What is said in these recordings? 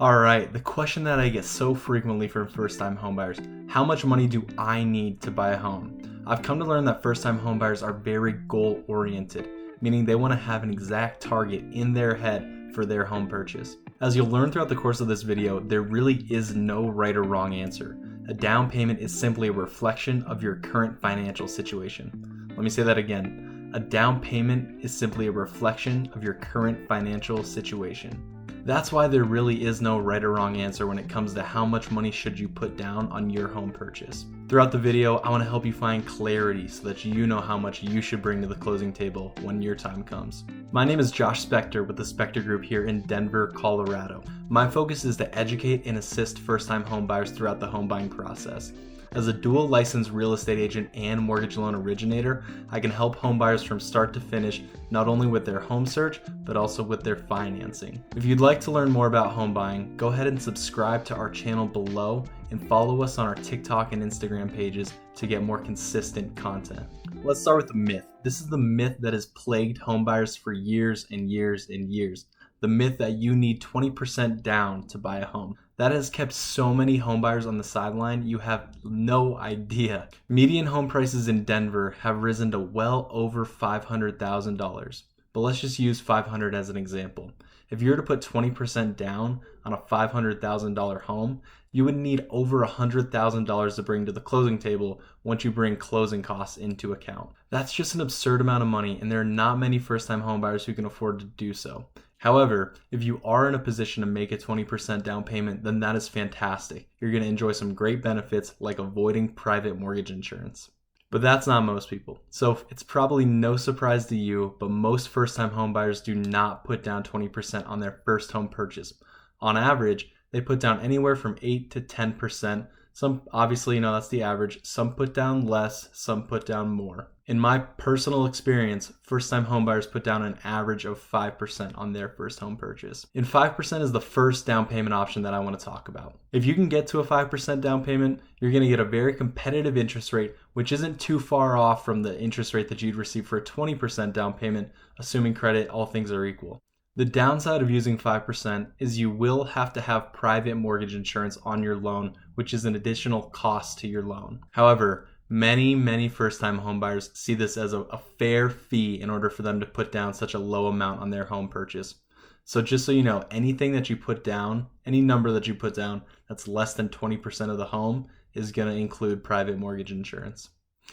All right, the question that I get so frequently from first-time homebuyers: how much money do I need to buy a home? I've come to learn that first-time homebuyers are very goal-oriented, meaning they want to have an exact target in their head for their home purchase. As you'll learn throughout the course of this video, there really is no right or wrong answer. A down payment is simply a reflection of your current financial situation. Let me say that again. A down payment is simply a reflection of your current financial situation. That's why there really is no right or wrong answer when it comes to how much money should you put down on your home purchase. Throughout the video, I want to help you find clarity so that you know how much you should bring to the closing table when your time comes. My name is Josh Spector with the Spector Group here in Denver, Colorado. My focus is to educate and assist first-time homebuyers throughout the home buying process. As a dual licensed real estate agent and mortgage loan originator, I can help homebuyers from start to finish, not only with their home search, but also with their financing. If you'd like to learn more about home buying, go ahead and subscribe to our channel below and follow us on our TikTok and Instagram pages to get more consistent content. Let's start with the myth. This is the myth that has plagued homebuyers for years and years and years. The myth that you need 20% down to buy a home. That has kept so many homebuyers on the sideline, you have no idea. Median home prices in Denver have risen to well over $500,000. But let's just use $500 as an example. If you were to put 20% down on a $500,000 home, you would need over $100,000 to bring to the closing table once you bring closing costs into account. That's just an absurd amount of money, and there are not many first-time homebuyers who can afford to do so. However, if you are in a position to make a 20% down payment, then that is fantastic. You're going to enjoy some great benefits like avoiding private mortgage insurance. But that's not most people. So it's probably no surprise to you, but most first-time homebuyers do not put down 20% on their first home purchase. On average, they put down anywhere from 8 to 10%. Some, obviously, that's the average. Some put down less, some put down more. In my personal experience, first-time homebuyers put down an average of 5% on their first home purchase. And 5% is the first down payment option that I want to talk about. If you can get to a 5% down payment, you're going to get a very competitive interest rate, which isn't too far off from the interest rate that you'd receive for a 20% down payment, assuming credit, all things are equal. The downside of using 5% is you will have to have private mortgage insurance on your loan, which is an additional cost to your loan. However, many first-time homebuyers see this as a fair fee in order for them to put down such a low amount on their home purchase. So just so you know, anything that you put down, any number that you put down that's less than 20% of the home is going to include private mortgage insurance.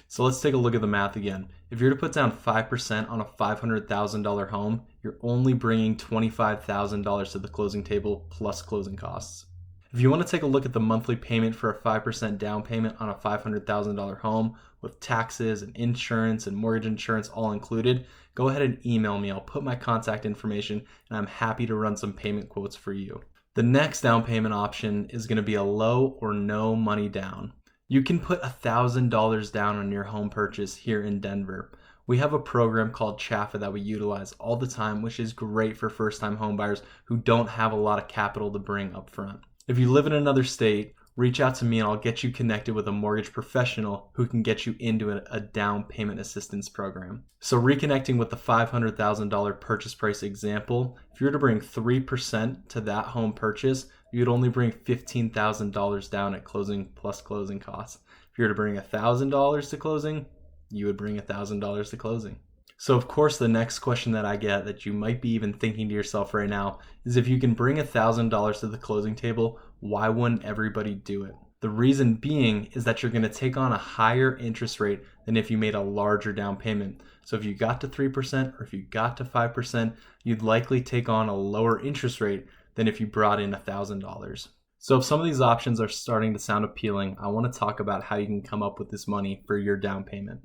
So let's take a look at the math again. If you're to put down 5% on a $500,000 home, you're only bringing $25,000 to the closing table plus closing costs. If you want to take a look at the monthly payment for a 5% down payment on a $500,000 home with taxes and insurance and mortgage insurance all included, go ahead and email me. I'll put my contact information and I'm happy to run some payment quotes for you. The next down payment option is going to be a low or no money down. You can put $1,000 down on your home purchase here in Denver. We have a program called CHAFA that we utilize all the time, which is great for first-time homebuyers who don't have a lot of capital to bring up front. If you live in another state, reach out to me and I'll get you connected with a mortgage professional who can get you into a down payment assistance program. So reconnecting with the $500,000 purchase price example, if you were to bring 3% to that home purchase, you'd only bring $15,000 down at closing plus closing costs. If you were to bring $1,000 to closing, you would bring $1,000 to closing. So of course, the next question that I get that you might be even thinking to yourself right now is, if you can bring $1,000 to the closing table, why wouldn't everybody do it? The reason being is that you're going to take on a higher interest rate than if you made a larger down payment. So if you got to 3% or if you got to 5%, you'd likely take on a lower interest rate than if you brought in $1,000. So if some of these options are starting to sound appealing, I want to talk about how you can come up with this money for your down payment.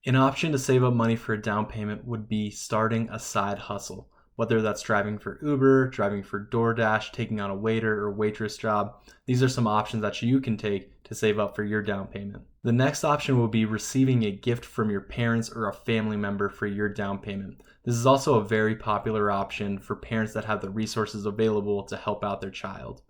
An option to save up money for a down payment would be starting a side hustle, whether that's driving for Uber, driving for DoorDash, taking on a waiter or waitress job. These are some options that you can take to save up for your down payment. The next option will be receiving a gift from your parents or a family member for your down payment. This is also a very popular option for parents that have the resources available to help out their child.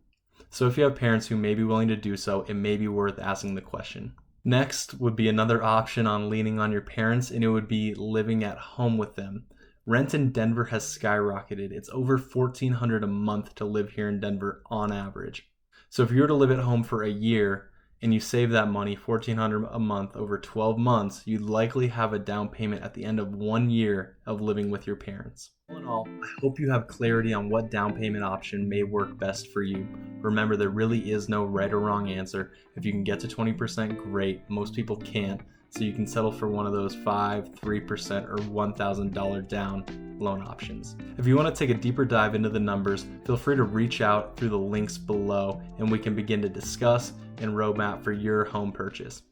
So if you have parents who may be willing to do so, it may be worth asking the question. Next would be another option on leaning on your parents, and it would be living at home with them. Rent in Denver has skyrocketed. It's over $1,400 a month to live here in Denver on average. So if you were to live at home for a year and you save that money, $1,400 a month over 12 months, you'd likely have a down payment at the end of 1 year of living with your parents. All in all, I hope you have clarity on what down payment option may work best for you. Remember, there really is no right or wrong answer. If you can get to 20%, great. Most people can't. So you can settle for one of those 5%, 3%, or $1,000 down loan options. If you want to take a deeper dive into the numbers, feel free to reach out through the links below and we can begin to discuss and roadmap for your home purchase.